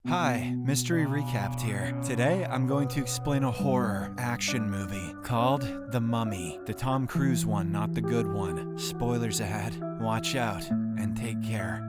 Hi, Mystery Recapped here. Today, I'm going to explain a horror action movie called The Mummy. The Tom Cruise one, not the good one. Spoilers ahead. Watch out and take care.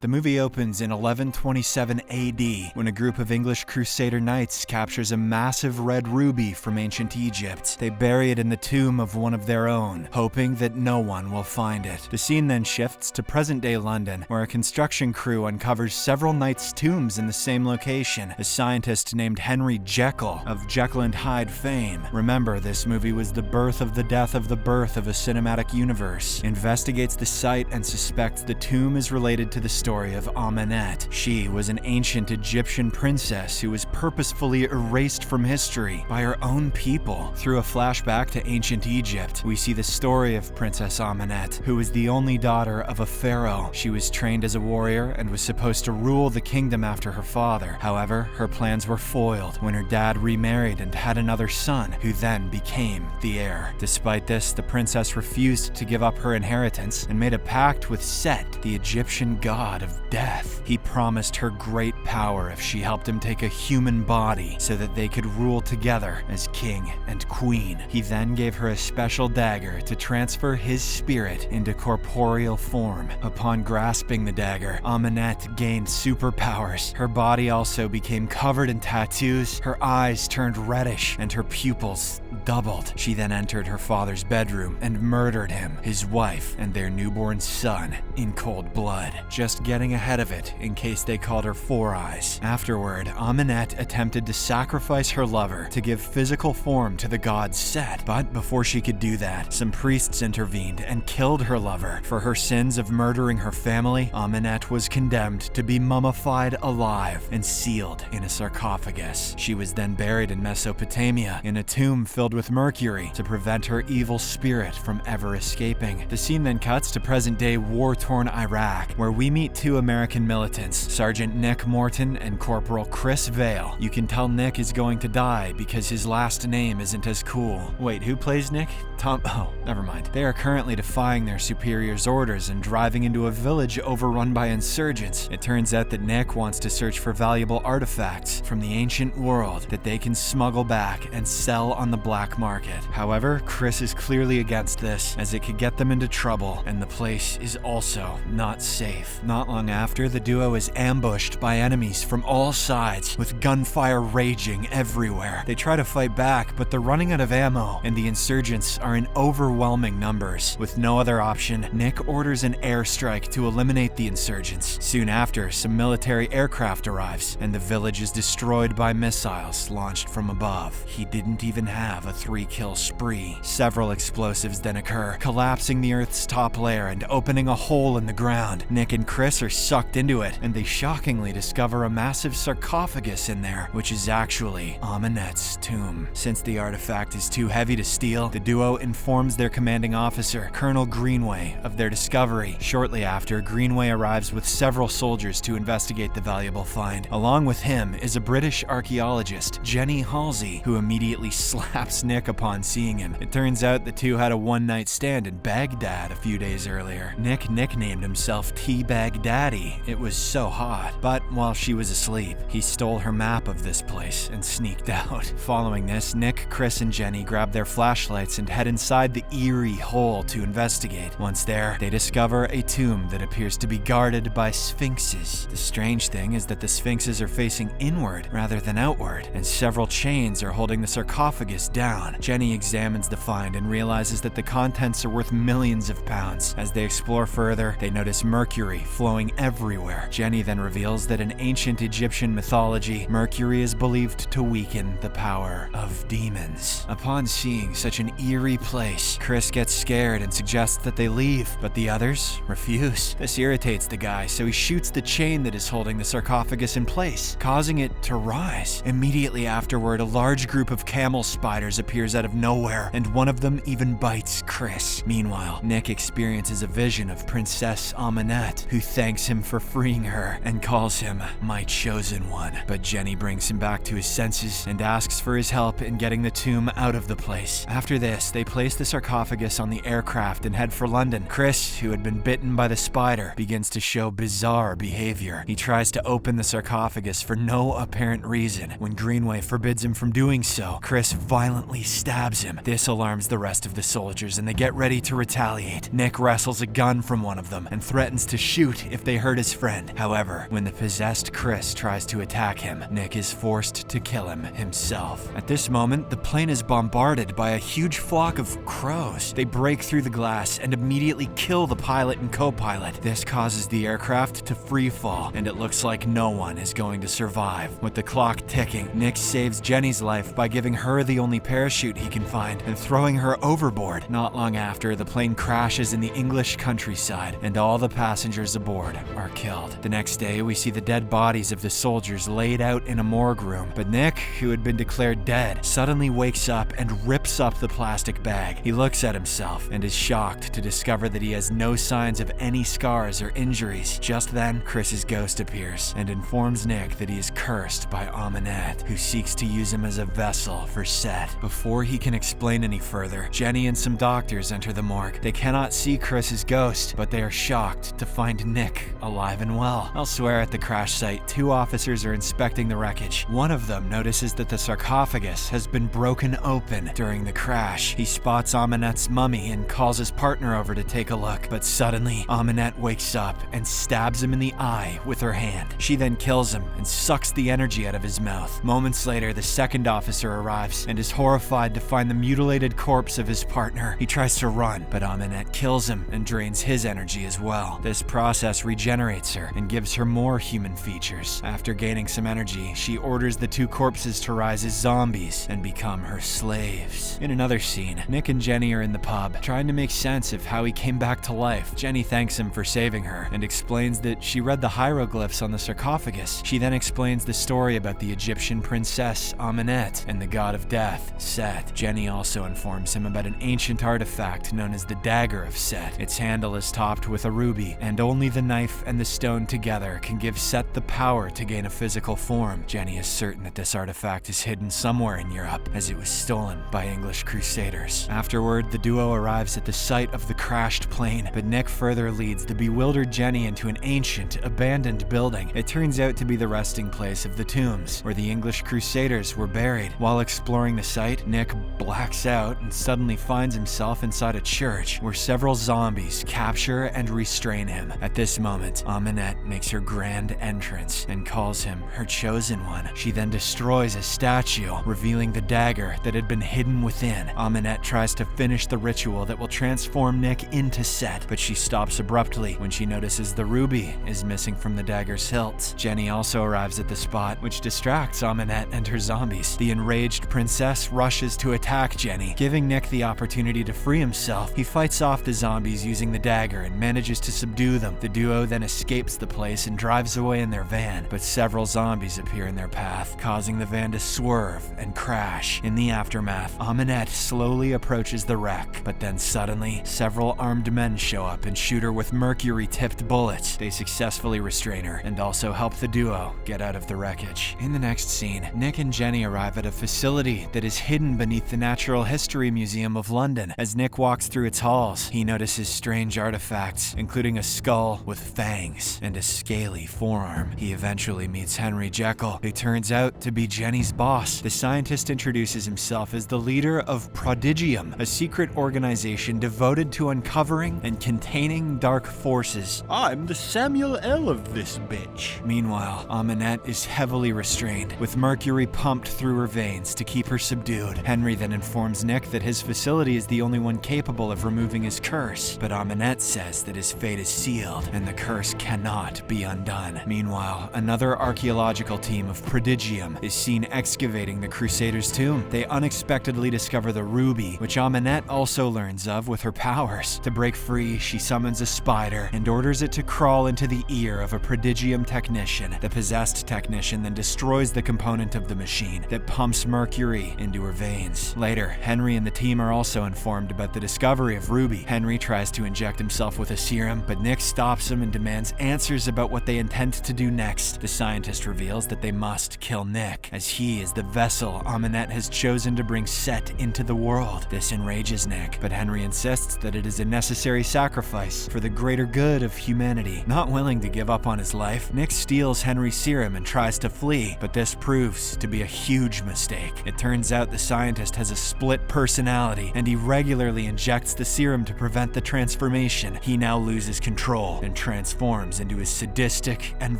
The movie opens in 1127 AD when a group of English Crusader knights captures a massive red ruby from ancient Egypt. They bury it in the tomb of one of their own, hoping that no one will find it. The scene then shifts to present-day London, where a construction crew uncovers several knights' tombs in the same location. A scientist named Henry Jekyll of Jekyll and Hyde fame. Remember, this movie was the birth of the death of the birth of a cinematic universe. Investigates the site and suspects the tomb is related to the story of Amanet. She was an ancient Egyptian princess who was purposefully erased from history by her own people. Through a flashback to ancient Egypt, we see the story of Princess Amanet, who was the only daughter of a pharaoh. She was trained as a warrior and was supposed to rule the kingdom after her father. However, her plans were foiled when her dad remarried and had another son, who then became the heir. Despite this, the princess refused to give up her inheritance and made a pact with Set, the Egyptian god of death. He promised her great power if she helped him take a human body so that they could rule together as king and queen. He then gave her a special dagger to transfer his spirit into corporeal form. Upon grasping the dagger, Amanet gained superpowers. Her body also became covered in tattoos, her eyes turned reddish, and her pupils doubled. She then entered her father's bedroom and murdered him, his wife, and their newborn son in cold blood. Just getting ahead of it in case they called her Four Eyes. Afterward, Amanet attempted to sacrifice her lover to give physical form to the god Set, but before she could do that, some priests intervened and killed her lover. For her sins of murdering her family, Amanet was condemned to be mummified alive and sealed in a sarcophagus. She was then buried in Mesopotamia in a tomb filled with mercury to prevent her evil spirit from ever escaping. The scene then cuts to present-day war-torn Iraq, where we meet two American militants, Sergeant Nick Morton and Corporal Chris Vale. You can tell Nick is going to die because his last name isn't as cool. Wait, who plays Nick? Oh, never mind. They are currently defying their superiors' orders and driving into a village overrun by insurgents. It turns out that Nick wants to search for valuable artifacts from the ancient world that they can smuggle back and sell on the black market. However, Chris is clearly against this, as it could get them into trouble, and the place is also not safe. Not long after, the duo is ambushed by enemies from all sides, with gunfire raging everywhere. They try to fight back, but they're running out of ammo, and the insurgents are in overwhelming numbers. With no other option, Nick orders an airstrike to eliminate the insurgents. Soon after, some military aircraft arrives, and the village is destroyed by missiles launched from above. He didn't even have a 3-kill spree. Several explosives then occur, collapsing the Earth's top layer and opening a hole in the ground. Nick and Chris are sucked into it, and they shockingly discover a massive sarcophagus in there, which is actually Amanet's tomb. Since the artifact is too heavy to steal, the duo informs their commanding officer, Colonel Greenway, of their discovery. Shortly after, Greenway arrives with several soldiers to investigate the valuable find. Along with him is a British archaeologist, Jenny Halsey, who immediately slaps Nick upon seeing him. It turns out the two had a one-night stand in Baghdad a few days earlier. Nick nicknamed himself Teabag Daddy. It was so hot. But while she was asleep, he stole her map of this place and sneaked out. Following this, Nick, Chris, and Jenny grab their flashlights and head inside the eerie hole to investigate. Once there, they discover a tomb that appears to be guarded by sphinxes. The strange thing is that the sphinxes are facing inward rather than outward, and several chains are holding the sarcophagus down. Jenny examines the find and realizes that the contents are worth millions of pounds. As they explore further, they notice mercury flowing everywhere. Jenny then reveals that in ancient Egyptian mythology, mercury is believed to weaken the power of demons. Upon seeing such an eerie place, Chris gets scared and suggests that they leave, but the others refuse. This irritates the guy, so he shoots the chain that is holding the sarcophagus in place, causing it to rise. Immediately afterward, a large group of camel spiders appears out of nowhere, and one of them even bites Chris. Meanwhile, Nick experiences a vision of Princess Amanet, who thanks him for freeing freeing her and calls him my chosen one. But Jenny brings him back to his senses and asks for his help in getting the tomb out of the place. After this, they place the sarcophagus on the aircraft and head for London. Chris, who had been bitten by the spider, begins to show bizarre behavior. He tries to open the sarcophagus for no apparent reason. When Greenway forbids him from doing so, Chris violently stabs him. This alarms the rest of the soldiers and they get ready to retaliate. Nick wrestles a gun from one of them and threatens to shoot if they hurt his friend. However, when the possessed Chris tries to attack him, Nick is forced to kill him himself. At this moment, the plane is bombarded by a huge flock of crows. They break through the glass and immediately kill the pilot and co-pilot. This causes the aircraft to free fall, and it looks like no one is going to survive. With the clock ticking, Nick saves Jenny's life by giving her the only parachute he can find and throwing her overboard. Not long after, the plane crashes in the English countryside, and all the passengers aboard are killed. The next day, we see the dead bodies of the soldiers laid out in a morgue room, but Nick, who had been declared dead, suddenly wakes up and rips up the plastic bag. He looks at himself and is shocked to discover that he has no signs of any scars or injuries. Just then, Chris's ghost appears and informs Nick that he is cursed by Amanet, who seeks to use him as a vessel for Set. Before he can explain any further, Jenny and some doctors enter the morgue. They cannot see Chris's ghost, but they are shocked to find Nick alive and well. Elsewhere at the crash site, two officers are inspecting the wreckage. One of them notices that the sarcophagus has been broken open during the crash. He spots Amanet's mummy and calls his partner over to take a look, but suddenly Amanet wakes up and stabs him in the eye with her hand. She then kills him and sucks the energy out of his mouth. Moments later, the second officer arrives and is horrified to find the mutilated corpse of his partner. He tries to run, but Amanet kills him and drains his energy as well. This process regenerates her and gives her more human features. After gaining some energy, she orders the two corpses to rise as zombies and become her slaves. In another scene, Nick and Jenny are in the pub, trying to make sense of how he came back to life. Jenny thanks him for saving her and explains that she read the hieroglyphs on the sarcophagus. She then explains the story about the Egyptian princess Amanet and the god of death, Set. Jenny also informs him about an ancient artifact known as the Dagger of Set. Its handle is topped with a ruby, and only the knife and the stone together can give Set the power to gain a physical form. Jenny is certain that this artifact is hidden somewhere in Europe, as it was stolen by English crusaders. Afterward, the duo arrives at the site of the crashed plane, but Nick further leads the bewildered Jenny into an ancient, abandoned building. It turns out to be the resting place of the tombs, where the English crusaders were buried. While exploring the site, Nick blacks out and suddenly finds himself inside a church, where several zombies capture and restrain him. At this moment, Amanet makes her grand entrance and calls him her chosen one. She then destroys a statue, revealing the dagger that had been hidden within. Amanet tries to finish the ritual that will transform Nick into Set, but she stops abruptly when she notices the ruby is missing from the dagger's hilt. Jenny also arrives at the spot, which distracts Amanet and her zombies. The enraged princess rushes to attack Jenny, giving Nick the opportunity to free himself. He fights off the zombies using the dagger and manages to subdue them. The duo then escapes the place and drives away in their van, but several zombies appear in their path, causing the van to swerve and crash. In the aftermath, Amanet slowly approaches the wreck, but then suddenly, several armed men show up and shoot her with mercury-tipped bullets. They successfully restrain her and also help the duo get out of the wreckage. In the next scene, Nick and Jenny arrive at a facility that is hidden beneath the Natural History Museum of London. As Nick walks through its halls, he notices strange artifacts, including a skull with fangs and a scaly forearm. He eventually meets Henry Jekyll, who turns out to be Jenny's boss. The scientist introduces himself as the leader of Prodigium, a secret organization devoted to uncovering and containing dark forces. I'm the Samuel L. of this bitch. Meanwhile, Amanet is heavily restrained, with mercury pumped through her veins to keep her subdued. Henry then informs Nick that his facility is the only one capable of removing his curse, but Amanet says that his fate is sealed and the curse cannot be undone. Meanwhile, another archaeological team of Prodigium is seen excavating the Crusaders' tomb. They unexpectedly discover the ruby, which Amanet also learns of with her powers. To break free, she summons a spider and orders it to crawl into the ear of a Prodigium technician. The possessed technician then destroys the component of the machine that pumps mercury into her veins. Later, Henry and the team are also informed about the discovery of Ruby. Henry tries to inject himself with a serum, but Nick stops him and demands answers about what they intend to do next. The scientist reveals that they must kill Nick, as he is the vessel Amanet has chosen to bring Set into the world. This enrages Nick, but Henry insists that it is a necessary sacrifice for the greater good of humanity. Not willing to give up on his life, Nick steals Henry's serum and tries to flee, but this proves to be a huge mistake. It turns out the scientist has a split personality, and he regularly injects the serum to prevent the transformation. He now loses control and transforms into his sadistic and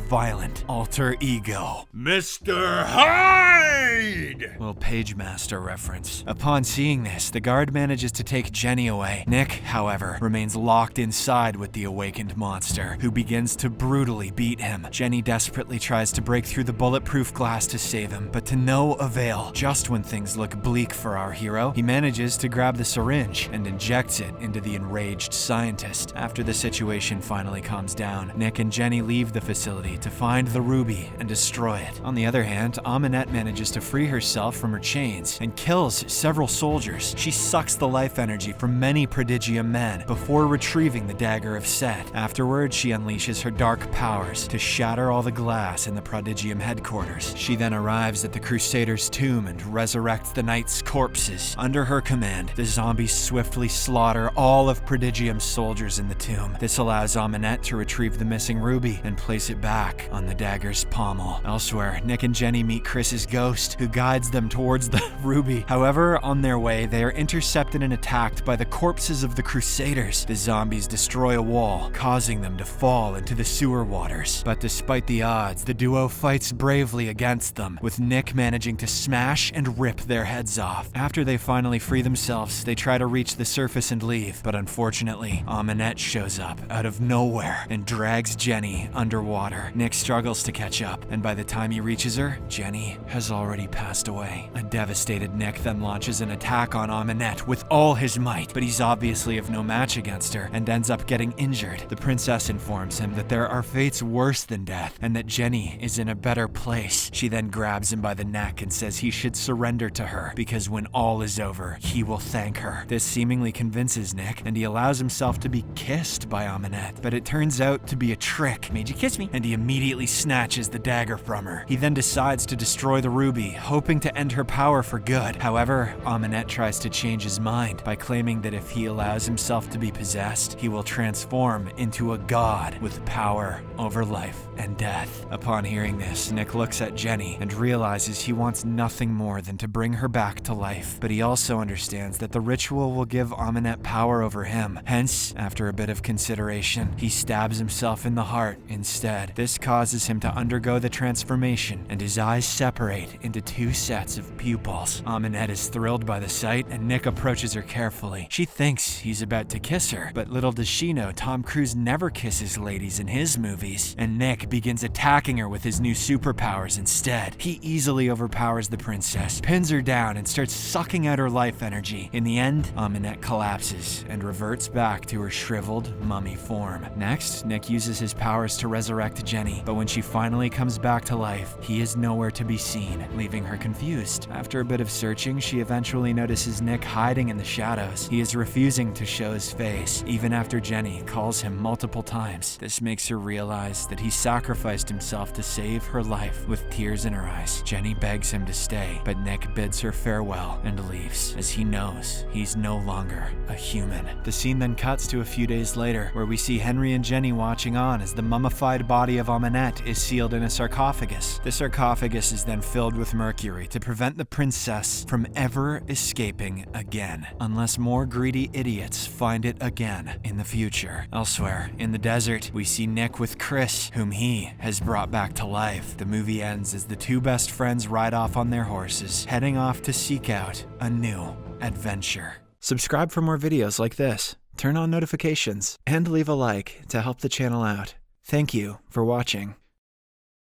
violent alter ego. Mr. Hyde! Little Pagemaster reference. Upon seeing this, the guard manages to take Jenny away. Nick, however, remains locked inside with the awakened monster, who begins to brutally beat him. Jenny desperately tries to break through the bulletproof glass to save him, but to no avail. Just when things look bleak for our hero, he manages to grab the syringe and injects it into the enraged scientist. After the situation finally calms down, Nick and Jenny leave the facility to find the ruby and destroy it. On the other hand, Amanet manages to free herself from her chains and kills several soldiers. She sucks the life energy from many prodigium men before retrieving the dagger of Set. Afterwards, she unleashes her dark powers to shatter all the glass in the prodigium headquarters. She then arrives at the Crusaders' tomb and resurrects the knights' corpses. Under her command, the zombies swiftly slaughter all of prodigium's soldiers in the tomb. This allows Amanet to retrieve the missing ruby and place it back on the dagger's pommel. Elsewhere, Nick and Jenny meet Chris's ghost, who guides them towards the ruby. However, on their way, they are intercepted and attacked by the corpses of the Crusaders. The zombies destroy a wall, causing them to fall into the sewer waters. But despite the odds, the duo fights bravely against them, with Nick managing to smash and rip their heads off. After they finally free themselves, they try to reach the surface and leave, but unfortunately, Amanet shows up out of nowhere and drags Jenny underwater. Nick struggles to catch up, and by the time he reaches her, Jenny has already passed away. A devastated Nick then launches an attack on Amanet with all his might, but he's obviously of no match against her and ends up getting injured. The princess informs him that there are fates worse than death and that Jenny is in a better place. She then grabs him by the neck and says he should surrender to her because when all is over, he will thank her. This seemingly convinces Nick, and he allows himself to be kissed by Amanet, but it turns out to be a trick. "Made you kiss me?" And he immediately snatches the dagger from her. He then decides to destroy the ruby, hoping to end her power for good. However, Amanet tries to change his mind by claiming that if he allows himself to be possessed, he will transform into a god with power over life and death. Upon hearing this, Nick looks at Jenny and realizes he wants nothing more than to bring her back to life, but he also understands that the ritual will give Amanet power over him. Hence, after a bit of consideration, he stabs himself in the heart instead. This causes him to undergo the transformation, and his eyes separate into two sets of pupils. Amanet is thrilled by the sight, and Nick approaches her carefully. She thinks he's about to kiss her, but little does she know Tom Cruise never kisses ladies in his movies, and Nick begins attacking her with his new superpowers instead. He easily overpowers the princess, pins her down, and starts sucking out her life energy. In the end, Amanet collapses and reverts back to her shriveled mummy form. Next, Nick uses his powers to resurrect Jenny, but when she finally comes back to life, he is nowhere to be seen, leaving her confused. After a bit of searching, she eventually notices Nick hiding in the shadows. He is refusing to show his face, even after Jenny calls him multiple times. This makes her realize that he sacrificed himself to save her life. With tears in her eyes, Jenny begs him to stay, but Nick bids her farewell and leaves, as he knows he's no longer a human. The scene then cuts to a few days later, where we see Henry and Jenny watching on as the mummified body of Amanet is sealed in a sarcophagus. The sarcophagus is then filled with mercury to prevent the princess from ever escaping again, unless more greedy idiots find it again in the future. Elsewhere, in the desert, we see Nick with Chris, whom he has brought back to life. The movie ends as the two best friends ride off on their horses, heading off to seek out a new adventure. Subscribe for more videos like this, turn on notifications, and leave a like to help the channel out. Thank you for watching.